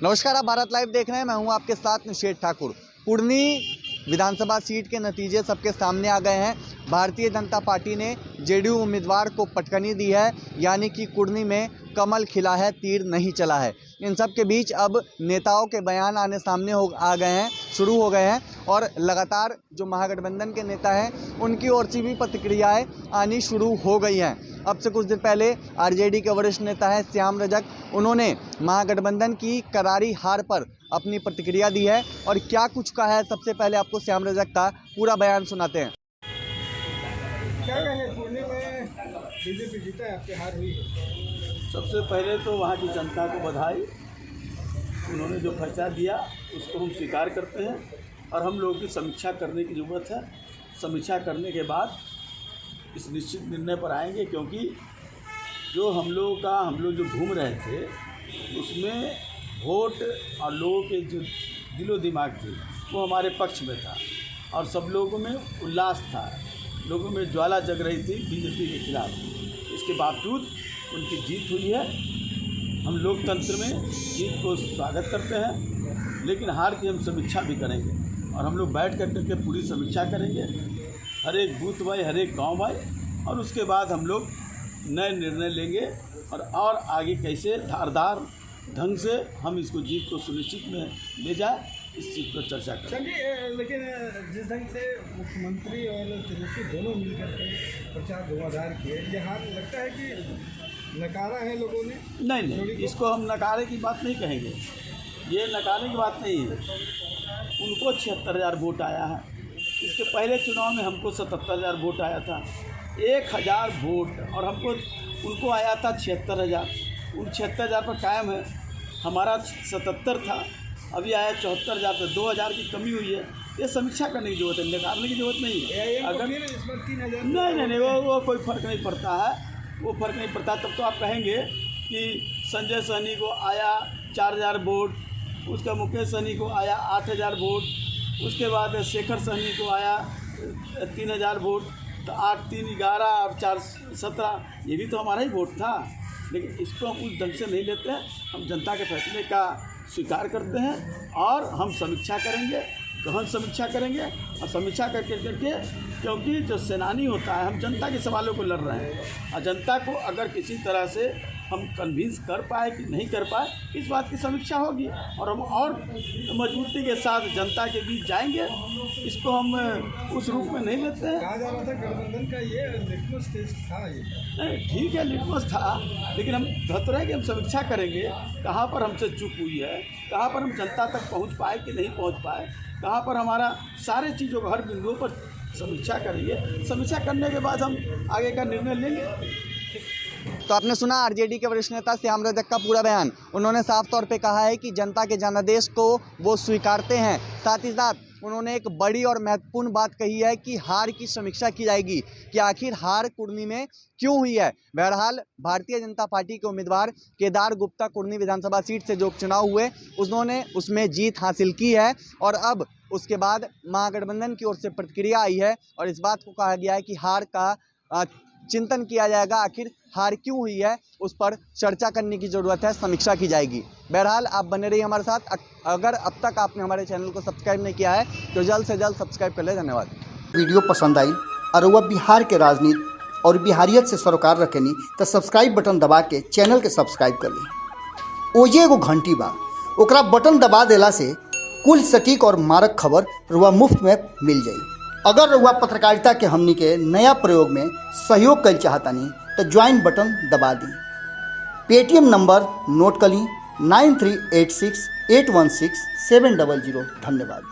नमस्कार, आप भारत लाइव देख रहे हैं। मैं हूं आपके साथ निषेध ठाकुर। कुर्नी विधानसभा सीट के नतीजे सबके सामने आ गए हैं। भारतीय जनता पार्टी ने जेडीयू उम्मीदवार को पटकनी दी है, यानी कि कुर्नी में कमल खिला है, तीर नहीं चला है। इन सब के बीच अब नेताओं के बयान आने सामने आ गए हैं, शुरू हो गए हैं और लगातार जो महागठबंधन के नेता हैं उनकी ओर से भी प्रतिक्रियाएं आनी शुरू हो गई हैं। अब से कुछ दिन पहले आरजेडी के वरिष्ठ नेता है श्याम रजक, उन्होंने महागठबंधन की करारी हार पर अपनी प्रतिक्रिया दी है और क्या कुछ कहा है। सबसे पहले आपको श्याम रजक का पूरा बयान सुनाते हैं। क्या कहेंगे, कुर्नी में बीजेपी जीता है, आपकी हार हुई है? सबसे पहले तो वहाँ की जनता को बधाई। उन्होंने जो फैसला दिया उसको हम स्वीकार करते हैं और हम लोगों की समीक्षा करने की ज़रूरत है। समीक्षा करने के बाद इस निश्चित निर्णय पर आएंगे, क्योंकि जो हम लोग जो घूम रहे थे उसमें वोट और लोगों के जो दिलो दिमाग थे वो हमारे पक्ष में था और सब लोगों में उल्लास था, लोगों में ज्वाला जग रही थी बीजेपी के खिलाफ। इसके बावजूद उनकी जीत हुई है। हम लोकतंत्र में जीत को स्वागत करते हैं, लेकिन हार की हम समीक्षा भी करेंगे और हम लोग बैठ करके पूरी समीक्षा करेंगे, हर एक बूथ वाइज, हर एक गाँव वाइज, और उसके बाद हम लोग नए निर्णय लेंगे और आगे कैसे धारदार ढंग से हम इसको जीत को सुनिश्चित में ले जाए, इस चीज़ पर चर्चा करें। लेकिन जिस ढंग से मुख्यमंत्री और तेजस्वी दोनों मिलकर के प्रचार धुआंधार किए, ये हार लगता है कि नकारा है लोगों ने? नहीं, इसको हम नकारे की बात नहीं कहेंगे, ये नकारे की बात नहीं है। उनको 76,000 वोट आया है। इसके पहले चुनाव में हमको 77,000 वोट आया था, 1,000 वोट, और उनको आया था 76,000। उन 76,000 पर कायम है। हमारा 77 था, अभी आया 74,000, तो 2,000 की कमी हुई है। ये समीक्षा करने की जरूरत है, निकालने की जरूरत नहीं है। अगर नहीं, वो कोई फर्क नहीं पड़ता है, वो फर्क नहीं पड़ता। तब तो आप कहेंगे कि संजय सहनी को आया 4,000 वोट, उसका मुकेश सहनी को आया 8,000 वोट, उसके बाद शेखर सहनी को आया 3,000 वोट, तो 8, 3, 11 और 4, 17, ये भी तो हमारा ही वोट था। लेकिन इसको हम उस ढंग से नहीं लेते हैं। हम जनता के फैसले का स्वीकार करते हैं और हम समीक्षा करेंगे, गहन समीक्षा करेंगे और समीक्षा करके क्योंकि जो सेनानी होता है, हम जनता के सवालों को लड़ रहे हैं और जनता को अगर किसी तरह से हम कन्विंस कर पाए कि नहीं कर पाए, इस बात की समीक्षा होगी और हम और मजबूती के साथ जनता के बीच जाएंगे। इसको हम उस रूप में नहीं लेते हैं। कहा जा रहा था गठबंधन का ये लिटमस टेस्ट था, ये नहीं, ठीक है, लिटमस था, लेकिन हम कहते रहे कि हम समीक्षा करेंगे कहाँ पर हमसे चूक हुई है, कहाँ पर हम जनता तक पहुँच पाए कि नहीं पहुँच पाए, कहाँ पर हमारा सारे चीज़ों को हर बिंदुओं पर समीक्षा करेंगे। समीक्षा करने के बाद हम आगे का निर्णय लेंगे। तो आपने सुना आरजेडी के वरिष्ठ नेता श्याम रजक का पूरा बयान। उन्होंने साफ तौर पे कहा है कि जनता के जनादेश को वो स्वीकारते हैं। साथ ही साथ उन्होंने एक बड़ी और महत्वपूर्ण बात कही है कि हार की समीक्षा की जाएगी कि आखिर हार कुर्नी में क्यों हुई है। बहरहाल भारतीय जनता पार्टी के उम्मीदवार केदार गुप्ता कुर्नी विधानसभा सीट से जो उपचुनाव हुए उन्होंने उसमें जीत हासिल की है और अब उसके बाद महागठबंधन की ओर से प्रतिक्रिया आई है और इस बात को कहा गया है कि हार का चिंतन किया जाएगा। आखिर हार क्यों हुई है उस पर चर्चा करने की ज़रूरत है, समीक्षा की जाएगी। बहरहाल आप बने रहिए हमारे साथ। अगर अब तक आपने हमारे चैनल को सब्सक्राइब नहीं किया है तो जल्द से जल्द सब्सक्राइब कर ले। धन्यवाद। वीडियो पसंद आई और वह बिहार के राजनीति और बिहारियत से सरोकार रखेनी तो सब्सक्राइब बटन दबा के चैनल के सब्सक्राइब कर ली। ओजे एगो घंटी बा, ओकरा बटन दबा देला से कुल सटीक और मारक खबर रुआ मुफ्त में मिल जाई। अगर रुआ पत्रकारिता के हमनी के नया प्रयोग में सहयोग कर चाहतानी तो ज्वाइन बटन दबा दी। पेटीएम नंबर नोट कर ली 9386816700। धन्यवाद।